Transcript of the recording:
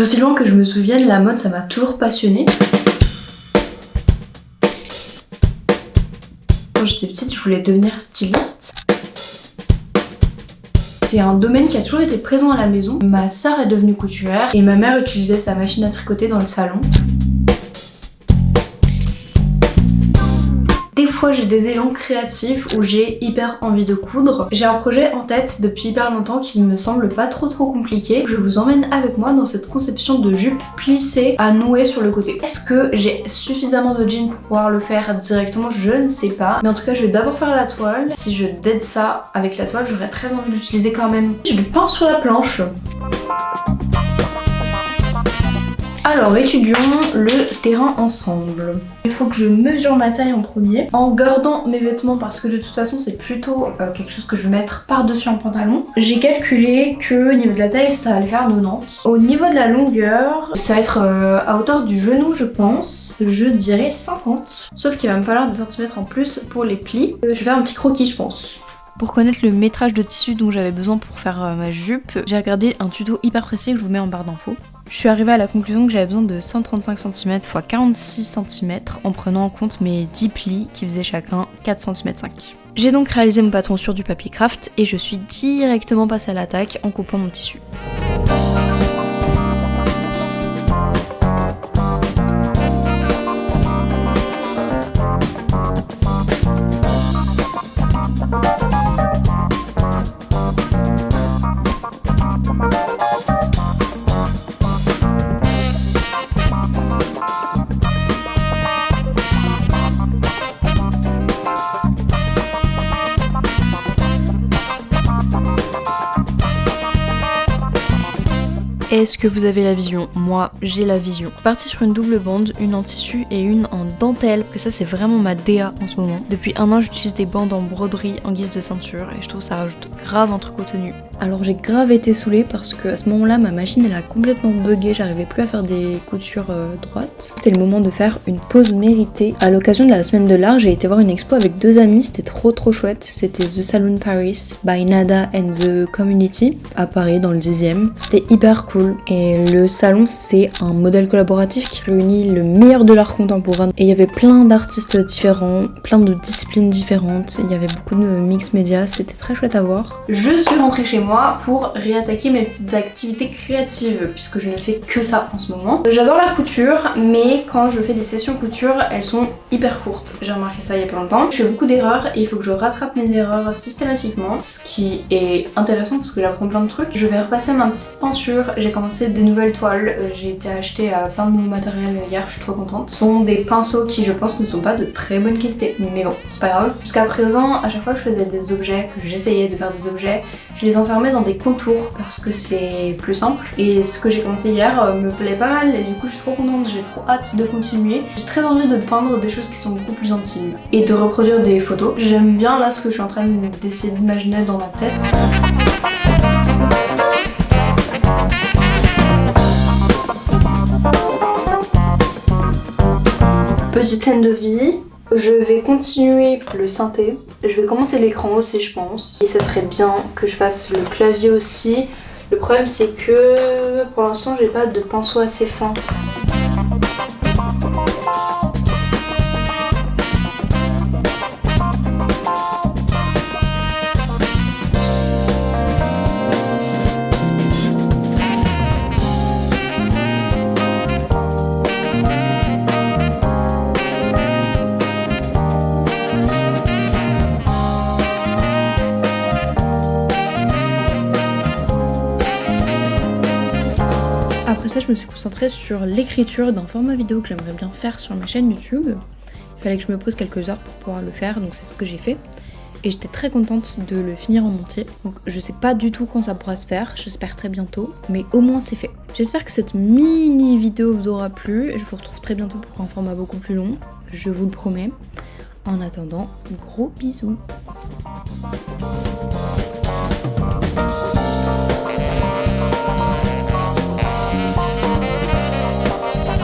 D'aussi loin que je me souvienne, la mode ça m'a toujours passionnée. Quand j'étais petite, je voulais devenir styliste. C'est un domaine qui a toujours été présent à la maison. Ma sœur est devenue couturière et ma mère utilisait sa machine à tricoter dans le salon. Des fois j'ai des élans créatifs où j'ai hyper envie de coudre. J'ai un projet en tête depuis hyper longtemps qui me semble pas trop compliqué. Je vous emmène avec moi dans cette conception de jupe plissée à nouer sur le côté. Est-ce que j'ai suffisamment de jeans pour pouvoir le faire directement? Je ne sais pas. Mais en tout cas je vais d'abord faire la toile. Si je dead ça avec la toile, j'aurais très envie d'utiliser quand même. Je le peins sur la planche. Alors étudions le terrain ensemble. Il faut que je mesure ma taille en premier en gardant mes vêtements parce que de toute façon c'est plutôt quelque chose que je vais mettre par-dessus un pantalon. J'ai calculé que au niveau de la taille ça allait faire 90. Au niveau de la longueur, ça va être à hauteur du genou je pense. Je dirais 50. Sauf qu'il va me falloir des centimètres en plus pour les plis. Je vais faire un petit croquis je pense. Pour connaître le métrage de tissu dont j'avais besoin pour faire ma jupe, j'ai regardé un tuto hyper précis que je vous mets en barre d'infos. Je suis arrivée à la conclusion que j'avais besoin de 135 cm x 46 cm en prenant en compte mes 10 plis qui faisaient chacun 4 cm 5. J'ai donc réalisé mon patron sur du papier craft et je suis directement passée à l'attaque en coupant mon tissu. Est-ce que vous avez la vision? Moi, j'ai la vision. Partie sur une double bande, une en tissu et une en dentelle, parce que ça c'est vraiment ma DA en ce moment. Depuis un an, j'utilise des bandes en broderie en guise de ceinture et je trouve que ça rajoute grave un truc au tenue. Alors j'ai grave été saoulée parce que à ce moment-là, ma machine elle a complètement bugué, j'arrivais plus à faire des coutures droites. C'est le moment de faire une pause méritée. À l'occasion de la semaine de l'art, j'ai été voir une expo avec deux amis, c'était trop chouette. C'était The Saloon Paris by Nada and the Community à Paris dans le 10e. C'était hyper cool. Et le salon c'est un modèle collaboratif qui réunit le meilleur de l'art contemporain et il y avait plein d'artistes différents, plein de disciplines différentes, il y avait beaucoup de mix média, c'était très chouette à voir. Je suis rentrée chez moi pour réattaquer mes petites activités créatives puisque je ne fais que ça en ce moment. J'adore la couture mais quand je fais des sessions couture elles sont hyper courtes, j'ai remarqué ça il y a pas longtemps. Je fais beaucoup d'erreurs et il faut que je rattrape mes erreurs systématiquement, ce qui est intéressant parce que j'apprends plein de trucs. Je vais repasser ma petite peinture, j'ai commencé de nouvelles toiles, j'ai été acheter plein de nouveaux matériels hier, je suis trop contente. Ce sont des pinceaux qui je pense ne sont pas de très bonne qualité, mais bon, c'est pas grave. Jusqu'à présent, à chaque fois que je faisais des objets, que j'essayais de faire des objets, je les enfermais dans des contours parce que c'est plus simple. Et ce que j'ai commencé hier me plaît pas mal et du coup je suis trop contente, j'ai trop hâte de continuer. J'ai très envie de peindre des choses qui sont beaucoup plus intimes et de reproduire des photos. J'aime bien là ce que je suis en train d'essayer d'imaginer dans ma tête. Petite scène de vie, je vais continuer le synthé, je vais commencer l'écran aussi je pense. Et ça serait bien que je fasse le clavier aussi. Le problème c'est que pour l'instant j'ai pas de pinceau assez fin. Après ça, je me suis concentrée sur l'écriture d'un format vidéo que j'aimerais bien faire sur ma chaîne YouTube. Il fallait que je me pose quelques heures pour pouvoir le faire, donc c'est ce que j'ai fait. Et j'étais très contente de le finir en entier. Donc je sais pas du tout quand ça pourra se faire, j'espère très bientôt, mais au moins c'est fait. J'espère que cette mini vidéo vous aura plu. Je vous retrouve très bientôt pour un format beaucoup plus long, je vous le promets. En attendant, gros bisous.